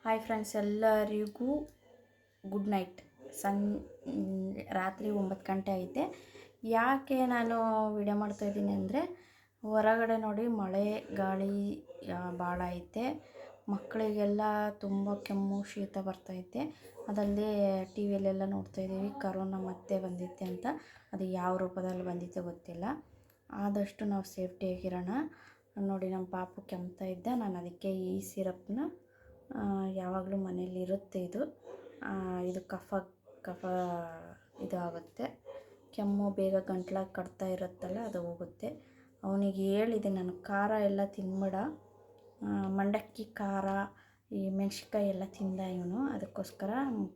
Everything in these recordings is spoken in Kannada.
ಹಾಯ್ ಫ್ರೆಂಡ್ಸ್, ಎಲ್ಲರಿಗೂ ಗುಡ್ ನೈಟ್. ರಾತ್ರಿ 9 ಗಂಟೆ ಐತೆ. ಯಾಕೆ ನಾನು ವಿಡಿಯೋ ಮಾಡ್ತಾಯಿದ್ದೀನಿ ಅಂದರೆ, ಹೊರಗಡೆ ನೋಡಿ ಮಳೆ ಗಾಳಿ ಭಾಳ ಐತೆ. ಮಕ್ಕಳಿಗೆಲ್ಲ ತುಂಬ ಕೆಮ್ಮು ಶೀತ ಬರ್ತೈತೆ. ಅದಲ್ಲದೆ ಟಿ ವಿಯಲ್ಲೆಲ್ಲ ನೋಡ್ತಾಯಿದ್ದೀವಿ ಕರೋನಾ ಮತ್ತೆ ಬಂದಿತ್ತೆ ಅಂತ. ಅದು ಯಾವ ರೂಪದಲ್ಲಿ ಬಂದಿತ್ತೆ ಗೊತ್ತಿಲ್ಲ. ಆದಷ್ಟು ನಾವು ಸೇಫ್ಟಿಯಾಗಿರೋಣ. ನೋಡಿ, ನಮ್ಮ ಪಾಪು ಕೆಮ್ತಾ ಇದ್ದ. ನಾನು ಅದಕ್ಕೆ ಈ ಸಿರಪ್ನ ಯಾವಾಗಲೂ ಮನೇಲಿ ಇರುತ್ತೆ. ಇದು ಕಫ ಇದು ಆಗುತ್ತೆ. ಕೆಮ್ಮು ಬೇಗ ಗಂಟ್ಲಾಗ ಕಟ್ತಾ ಇರುತ್ತಲ್ಲ, ಅದು ಹೋಗುತ್ತೆ. ಅವನಿಗೆ ಹೇಳಿದೆ ನಾನು, ಖಾರ ಎಲ್ಲ ತಿನ್ಬೇಡ, ಮಂಡಕ್ಕಿ ಖಾರ ಈ ಮೆಣಸಿನ್ಕಾಯಿ ಎಲ್ಲ ತಿಂದ ಇವನು. ಅದಕ್ಕೋಸ್ಕರ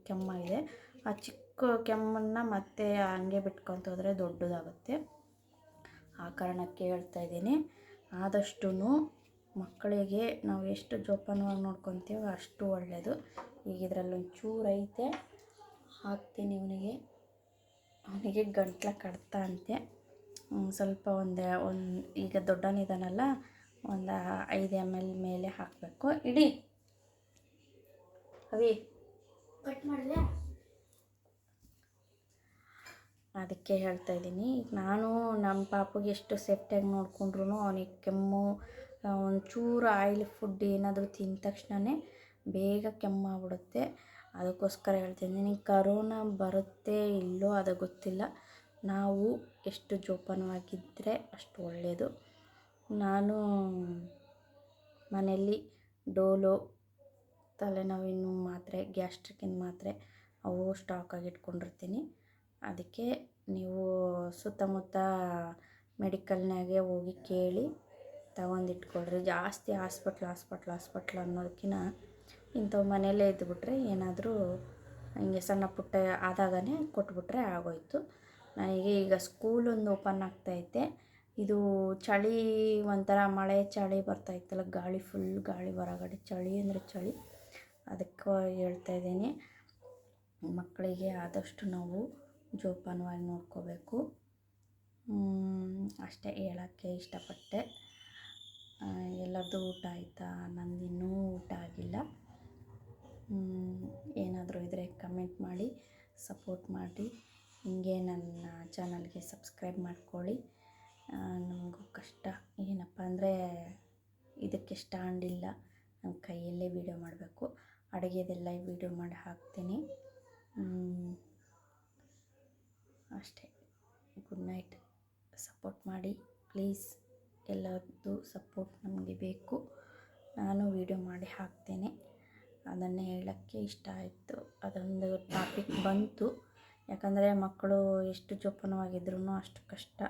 ಕೆಮ್ಮಾಗಿದೆ. ಆ ಚಿಕ್ಕ ಕೆಮ್ಮನ್ನು ಮತ್ತೆ ಹಂಗೆ ಬಿಟ್ಕೊತ ಹೋದರೆ ದೊಡ್ಡದಾಗುತ್ತೆ. ಆ ಕಾರಣಕ್ಕೆ ಹೇಳ್ತಾ ಇದ್ದೀನಿ, ಆದಷ್ಟು ಮಕ್ಕಳಿಗೆ ನಾವು ಎಷ್ಟು ಜೋಪಾನವಾಗಿ ನೋಡ್ಕೊತೀವೋ ಅಷ್ಟು ಒಳ್ಳೆಯದು. ಈಗ ಇದರಲ್ಲಿ ಒಂಚೂರು ಐತೆ, ಹಾಕ್ತೀನಿ ಅವನಿಗೆ ಗಂಟ್ಲ ಕಡ್ತಾ ಅಂತೆ. ಸ್ವಲ್ಪ ಈಗ ದೊಡ್ಡನಿದಾನಲ್ಲ, ಒಂದು 5 ml ಮೇಲೆ ಹಾಕಬೇಕು. ಇಡಿ ಅವಿ ಕಟ್ ಮಾಡಲೇ. ಅದಕ್ಕೆ ಹೇಳ್ತಾ ಇದ್ದೀನಿ, ನಾನು ನಮ್ಮ ಪಾಪುಗೆ ಎಷ್ಟು ಸೇಫ್ಟಿಯಾಗಿ ನೋಡಿಕೊಂಡ್ರು ಅವನಿಗೆ ಕೆಮ್ಮು, ಒಂಚೂರು ಆಯಿಲ್ ಫುಡ್ ಏನಾದರೂ ತಿಂದ ತಕ್ಷಣವೇ ಬೇಗ ಕೆಮ್ಮಾಗ್ಬಿಡುತ್ತೆ. ಅದಕ್ಕೋಸ್ಕರ ಹೇಳ್ತಿದ್ದೀನಿ, ಕರೋನಾ ಬರುತ್ತೆ ಇಲ್ಲೋ ಅದು ಗೊತ್ತಿಲ್ಲ. ನಾವು ಎಷ್ಟು ಜೋಪಾನವಾಗಿದ್ದರೆ ಅಷ್ಟು ಒಳ್ಳೆಯದು. ನಾನು ಮನೆಯಲ್ಲಿ ಡೋಲೋ, ತಲೆನೋವಿನ ಮಾತ್ರೆ, ಗ್ಯಾಸ್ಟ್ರಿಕ್ಕಿನ ಮಾತ್ರೆ ಅವು ಸ್ಟಾಕಾಗಿ ಇಟ್ಕೊಂಡಿರ್ತೀನಿ. ಅದಕ್ಕೆ ನೀವು ಸುತ್ತಮುತ್ತ ಮೆಡಿಕಲ್ನಾಗೆ ಹೋಗಿ ಕೇಳಿ ತಗೊಂಡಿಟ್ಕೊಳ್ರಿ. ಜಾಸ್ತಿ ಹಾಸ್ಪಿಟ್ಲ್ ಅನ್ನೋದಕ್ಕಿಂತ ಇಂಥವು ಮನೆಯಲ್ಲೇ ಇದ್ದುಬಿಟ್ರೆ ಏನಾದರೂ ಹಿಂಗೆ ಸಣ್ಣ ಪುಟ್ಟ ಆದಾಗನೇ ಕೊಟ್ಬಿಟ್ರೆ ಆಗೋಯ್ತು. ನನಗೆ ಈಗ ಸ್ಕೂಲೊಂದು ಓಪನ್ ಆಗ್ತೈತೆ. ಇದು ಚಳಿ, ಒಂಥರ ಮಳೆ ಚಳಿ ಬರ್ತಾಯಿತ್ತಲ್ಲ, ಫುಲ್ ಗಾಳಿ, ಹೊರಗಡೆ ಚಳಿ ಅಂದರೆ ಚಳಿ. ಅದಕ್ಕೆ ಹೇಳ್ತಾ ಇದ್ದೀನಿ, ಮಕ್ಕಳಿಗೆ ಆದಷ್ಟು ನಾವು ಜೋಪಾನವಾಗಿ ನೋಡ್ಕೋಬೇಕು. ಅಷ್ಟೇ ಹೇಳೋಕ್ಕೆ ಇಷ್ಟಪಟ್ಟೆ. ಎಲ್ಲರದ್ದು ಊಟ ಆಯಿತಾ? ನಂದಿನ್ನೂ ಊಟ ಆಗಿಲ್ಲ. ಏನಾದರೂ ಇದ್ದರೆ ಕಮೆಂಟ್ ಮಾಡಿ, ಸಪೋರ್ಟ್ ಮಾಡಿ. ಹಿಂಗೆ ನನ್ನ ಚಾನಲ್ಗೆ ಸಬ್ಸ್ಕ್ರೈಬ್ ಮಾಡ್ಕೊಳ್ಳಿ. ನಮಗೂ ಕಷ್ಟ ಏನಪ್ಪ ಅಂದರೆ, ಇದಕ್ಕೆ ಸ್ಟ್ಯಾಂಡ್ ಇಲ್ಲ, ನನ್ನ ಕೈಯಲ್ಲೇ ವೀಡಿಯೋ ಮಾಡಬೇಕು. ಅಡುಗೆದೆಲ್ಲ ವೀಡಿಯೋ ಮಾಡಿ ಹಾಕ್ತೀನಿ. ಅಷ್ಟೇ. Good night. ಸಪೋರ್ಟ್ ಮಾಡಿ ಪ್ಲೀಸ್. ಎಲ್ಲರದ್ದು ಸಪೋರ್ಟ್ ನಮಗೆ ಬೇಕು. ನಾನು ವೀಡಿಯೋ ಮಾಡಿ ಹಾಕ್ತೇನೆ. ಅದನ್ನೇ ಹೇಳೋಕ್ಕೆ ಇಷ್ಟ ಆಯಿತು. ಅದೊಂದು ಟಾಪಿಕ್ ಬಂತು. ಯಾಕಂದರೆ ಮಕ್ಕಳು ಎಷ್ಟು ಜೋಪಾನವಾಗಿದ್ರೂ ಅಷ್ಟು ಕಷ್ಟ.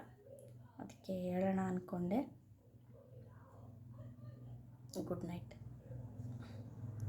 ಅದಕ್ಕೆ ಹೇಳೋಣ ಅಂದ್ಕೊಂಡೆ. Good night.